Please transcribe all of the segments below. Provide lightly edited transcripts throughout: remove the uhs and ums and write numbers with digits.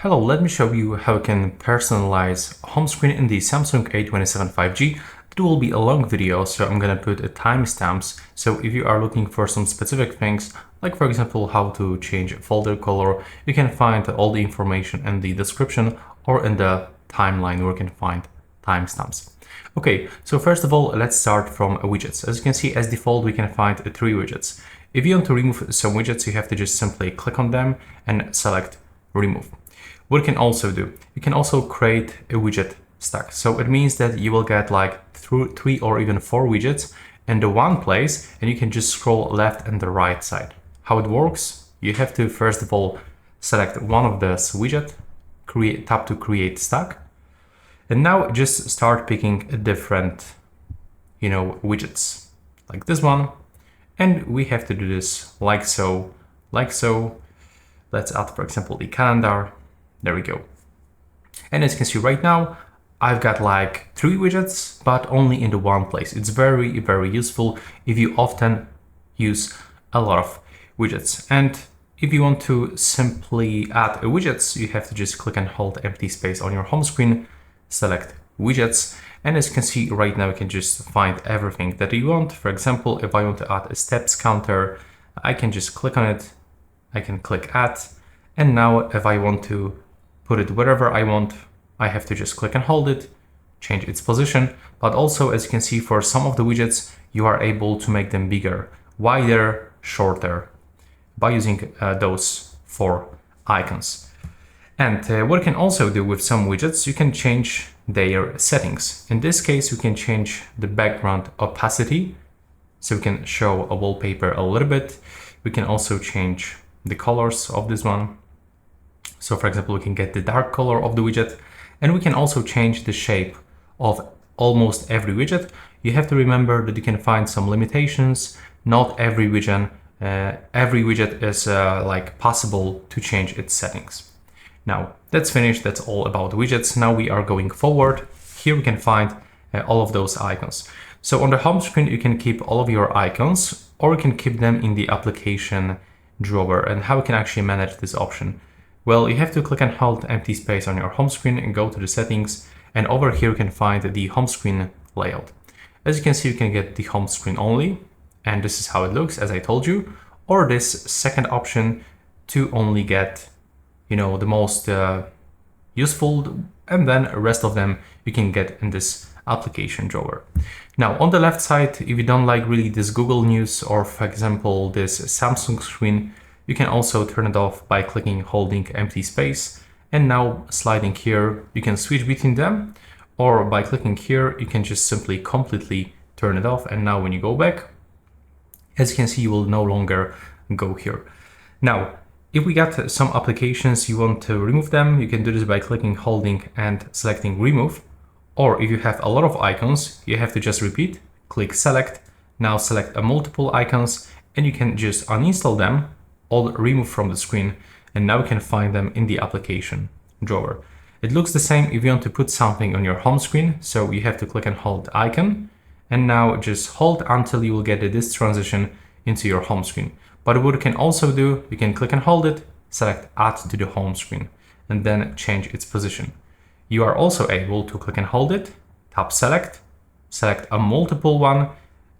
Hello, let me show you how you can personalize home screen in the Samsung A27 5G. It will be a long video, so I'm gonna put a timestamps. So if you are looking for some specific things, like for example, how to change folder color, you can find all the information in the description or in the timeline where you can find timestamps. Okay, so first of all, let's start from widgets. As you can see, as default, we can find three widgets. If you want to remove some widgets, you have to just simply click on them and select remove. What you can also do, you can also create a widget stack. So it means that you will get like three or even four widgets in the one place, and you can just scroll left and the right side. How it works, you have to first of all select one of this widget, tap to create stack, and now just start picking a different, widgets like this one. And we have to do this like so, like so. Let's add, for example, the calendar. There we go. And as you can see right now, I've got like three widgets, but only in the one place. It's very, very useful if you often use a lot of widgets. And if you want to simply add widgets, you have to just click and hold empty space on your home screen, select widgets. And as you can see right now, you can just find everything that you want. For example, if I want to add a steps counter, I can just click on it. I can click add. And now if I want to put it wherever I want, I have to just click and hold it, change its position. But also, as you can see, for some of the widgets, you are able to make them bigger, wider, shorter by using those four icons. And what you can also do with some widgets, you can change their settings. In this case, we can change the background opacity, so we can show a wallpaper a little bit. We can also change the colors of this one. So for example, we can get the dark color of the widget, and we can also change the shape of almost every widget. You have to remember that you can find some limitations. Not every widget is like possible to change its settings. Now that's finished. That's all about widgets. Now we are going forward. Here we can find all of those icons. So on the home screen, you can keep all of your icons, or you can keep them in the application drawer. And how we can actually manage this option? Well, you have to click and hold empty space on your home screen and go to the settings. And over here, you can find the home screen layout. As you can see, you can get the home screen only. And this is how it looks, as I told you. Or this second option to only get, the most useful. And then the rest of them you can get in this application drawer. Now, on the left side, if you don't like really this Google News or, for example, this Samsung screen, you can also turn it off by clicking holding empty space. And now sliding here, you can switch between them, or by clicking here, you can just simply completely turn it off. And now when you go back, as you can see, you will no longer go here. Now, if we got some applications, you want to remove them, you can do this by clicking holding and selecting remove. Or if you have a lot of icons, you have to just repeat, click select, now select a multiple icons, and you can just uninstall them, all remove from the screen, and now you can find them in the application drawer. It looks the same if you want to put something on your home screen, so you have to click and hold the icon, and now just hold until you will get this transition into your home screen. But what you can also do, you can click and hold it, select add to the home screen, and then change its position. You are also able to click and hold it, tap select, select a multiple one,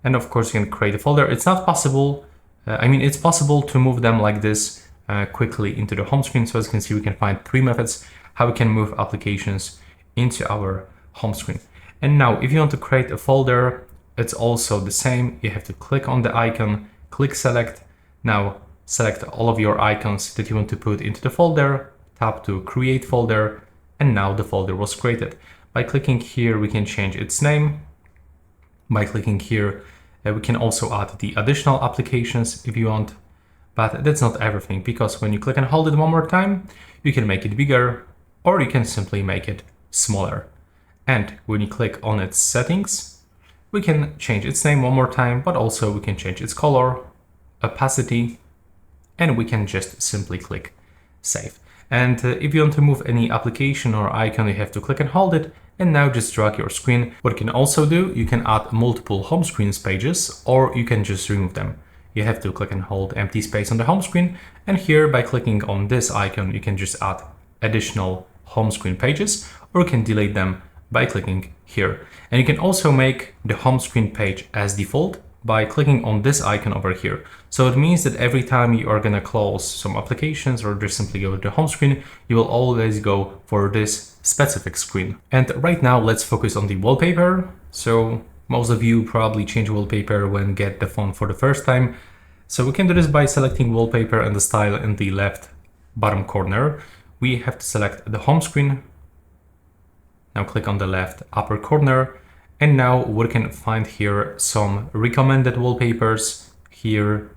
and of course you can create a folder. It's not possible, it's possible to move them like this quickly into the home screen. So as you can see, we can find three methods how we can move applications into our home screen. And now if you want to create a folder, it's also the same. You have to click on the icon, click select, now select all of your icons that you want to put into the folder, tap to create folder, and now the folder was created. By clicking here, we can change its name. By clicking here, we can also add the additional applications if you want, but that's not everything, because when you click and hold it one more time, you can make it bigger, or you can simply make it smaller. And when you click on its settings, we can change its name one more time, but also we can change its color, opacity, and we can just simply click save. And if you want to move any application or icon, you have to click and hold it, and now just drag your screen. What you can also do, you can add multiple home screens pages, or you can just remove them. You have to click and hold empty space on the home screen, and here by clicking on this icon, you can just add additional home screen pages, or you can delete them by clicking here. And you can also make the home screen page as default by clicking on this icon over here. So it means that every time you are going to close some applications or just simply go to the home screen, you will always go for this specific screen. And right now, let's focus on the wallpaper. So most of you probably change wallpaper when get the phone for the first time. So we can do this by selecting wallpaper and the style in the left bottom corner. We have to select the home screen. Now click on the left upper corner. And now we can find here some recommended wallpapers here.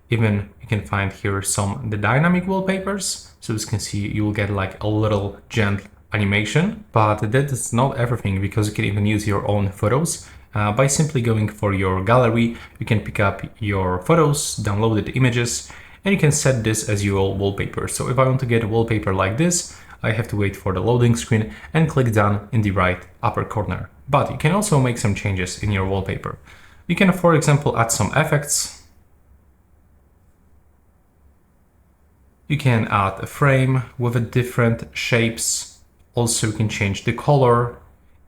Even you can find here the dynamic wallpapers. So as you can see, you will get like a little gentle animation, but that is not everything, because you can even use your own photos. By simply going for your gallery, you can pick up your photos, download the images, and you can set this as your wallpaper. So if I want to get a wallpaper like this, I have to wait for the loading screen and click done in the right upper corner. But you can also make some changes in your wallpaper. You can, for example, add some effects. You can add a frame with different shapes. Also, you can change the color.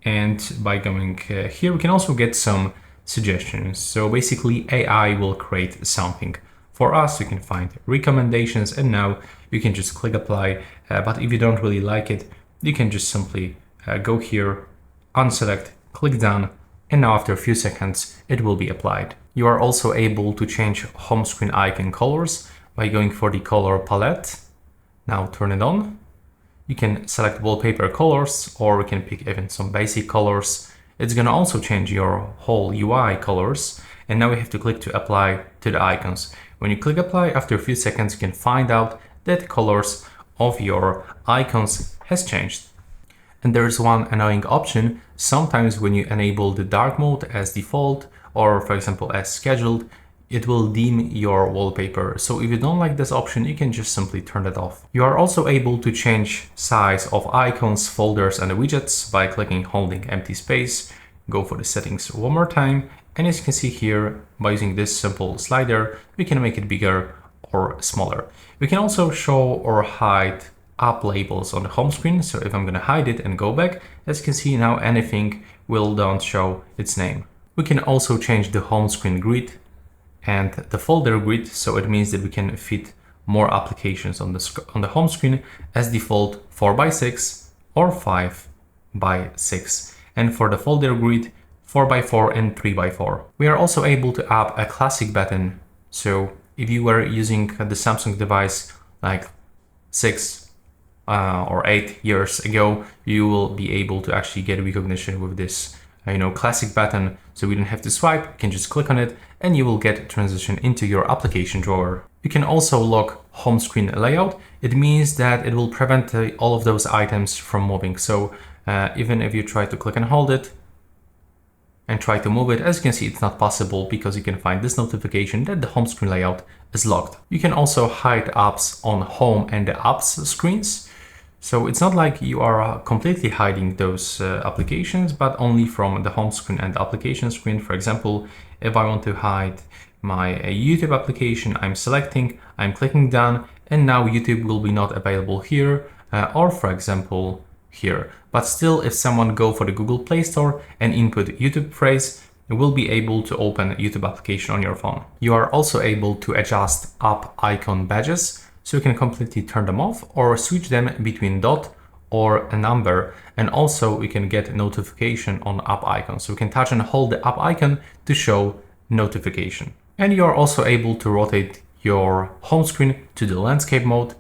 And by going here, we can also get some suggestions. So basically, AI will create something for us. You can find recommendations, and now you can just click apply. But if you don't really like it, you can just simply go here, unselect, click done, and now after a few seconds, it will be applied. You are also able to change home screen icon colors by going for the color palette. Now turn it on. You can select wallpaper colors, or we can pick even some basic colors. It's gonna also change your whole UI colors. And now we have to click to apply to the icons. When you click apply, after a few seconds, you can find out that colors of your icons has changed. And there is one annoying option. Sometimes when you enable the dark mode as default, or for example as scheduled, it will dim your wallpaper. So if you don't like this option, you can just simply turn it off. You are also able to change size of icons, folders, and widgets by clicking holding empty space. Go for the settings one more time. And as you can see here, by using this simple slider, we can make it bigger or smaller. We can also show or hide app labels on the home screen. So if I'm gonna hide it and go back, as you can see now, anything will don't show its name. We can also change the home screen grid and the folder grid. So it means that we can fit more applications on the home screen. As default 4x6 or 5x6. And for the folder grid, 4x4 and 3x4. We are also able to add a classic button. So if you were using the Samsung device like 6 or 8 years ago, you will be able to actually get recognition with this classic button. So we don't have to swipe, you can just click on it and you will get transition into your application drawer. You can also lock home screen layout. It means that it will prevent all of those items from moving. So even if you try to click and hold it and try to move it, as you can see, it's not possible because you can find this notification that the home screen layout is locked. You can also hide apps on home and the apps screens. So it's not like you are completely hiding those applications, but only from the home screen and application screen. For example, if I want to hide my YouTube application, I'm selecting, I'm clicking done, and now YouTube will be not available here, or for example, here. But still, if someone go for the Google Play Store and input YouTube phrase, you will be able to open YouTube application on your phone. You are also able to adjust app icon badges. So you can completely turn them off or switch them between dot or a number. And also we can get notification on app icon. So we can touch and hold the app icon to show notification. And you are also able to rotate your home screen to the landscape mode,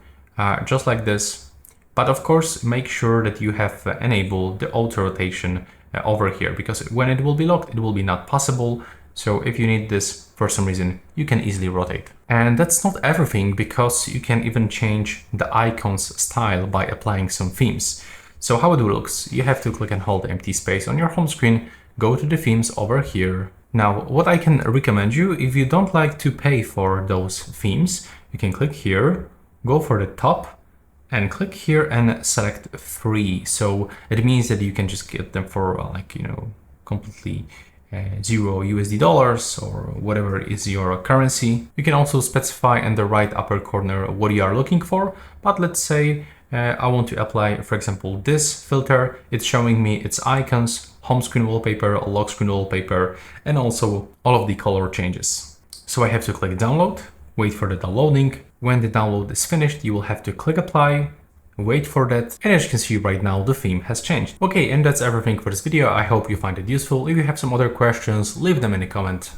just like this. But of course, make sure that you have enabled the auto rotation over here, because when it will be locked, it will be not possible. So if you need this for some reason, you can easily rotate. And that's not everything, because you can even change the icon's style by applying some themes. So how it looks, you have to click and hold the empty space on your home screen, go to the themes over here. Now, what I can recommend you, if you don't like to pay for those themes, you can click here, go for the top and click here and select free. So it means that you can just get them for completely $0 or whatever is your currency. You can also specify in the right upper corner what you are looking for, but let's say I want to apply, for example, this filter. It's showing me its icons, home screen wallpaper, lock screen wallpaper, and also all of the color changes. So I have to click download, wait for the downloading. When the download is finished, you will have to click apply, wait for that, and as you can see right now, the theme has changed. Okay, and that's everything for this video. I hope you find it useful. If you have some other questions, leave them in the comment.